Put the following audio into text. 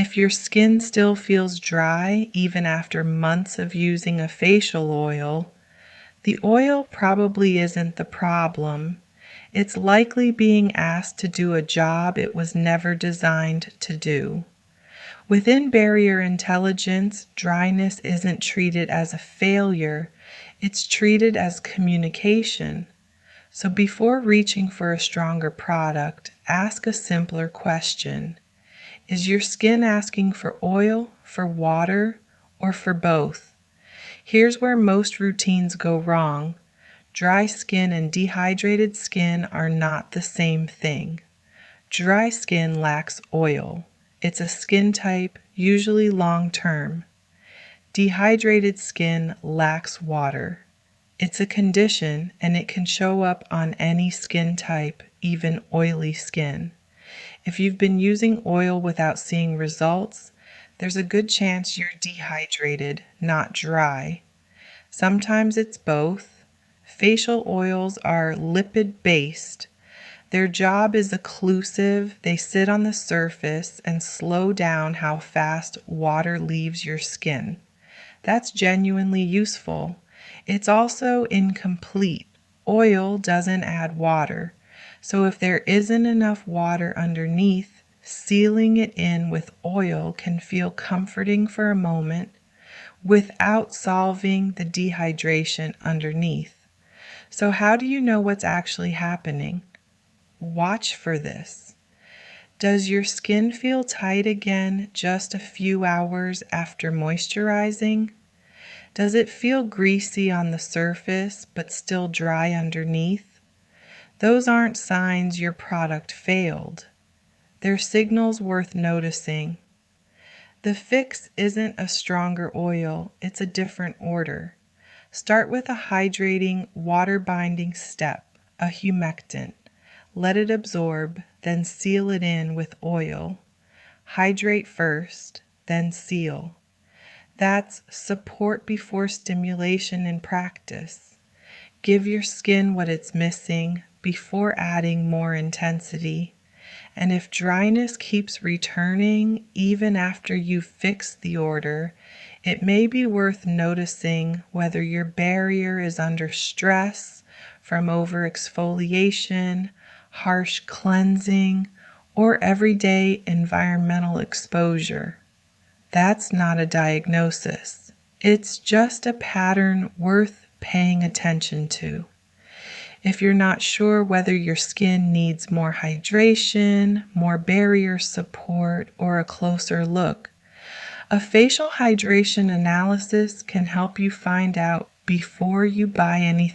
If your skin still feels dry even after months of using a facial oil, the oil probably isn't the problem. It's likely being asked to do a job it was never designed to do. Within barrier intelligence, dryness isn't treated as a failure, it's treated as communication. So before reaching for a stronger product, ask a simpler question. Is your skin asking for oil, for water, or for both? Here's where most routines go wrong. Dry skin and dehydrated skin are not the same thing. Dry skin lacks oil. It's a skin type, usually long-term. Dehydrated skin lacks water. It's a condition and it can show up on any skin type, even oily skin. If you've been using oil without seeing results, there's a good chance you're dehydrated, not dry. Sometimes it's both. Facial oils are lipid-based. Their job is occlusive. They sit on the surface and slow down how fast water leaves your skin. That's genuinely useful. It's also incomplete. Oil doesn't add water. So if there isn't enough water underneath, sealing it in with oil can feel comforting for a moment without solving the dehydration underneath. So how do you know what's actually happening? Watch for this. Does your skin feel tight again just a few hours after moisturizing? Does it feel greasy on the surface but still dry underneath? Those aren't signs your product failed. They're signals worth noticing. The fix isn't a stronger oil, it's a different order. Start with a hydrating, water-binding step, a humectant. Let it absorb, then seal it in with oil. Hydrate first, then seal. That's support before stimulation in practice. Give your skin what it's missing before adding more intensity. And if dryness keeps returning even after you've fixed the order, it may be worth noticing whether your barrier is under stress from overexfoliation, harsh cleansing, or everyday environmental exposure. That's not a diagnosis. It's just a pattern worth paying attention to. If you're not sure whether your skin needs more hydration, more barrier support, or a closer look, a facial hydration analysis can help you find out before you buy anything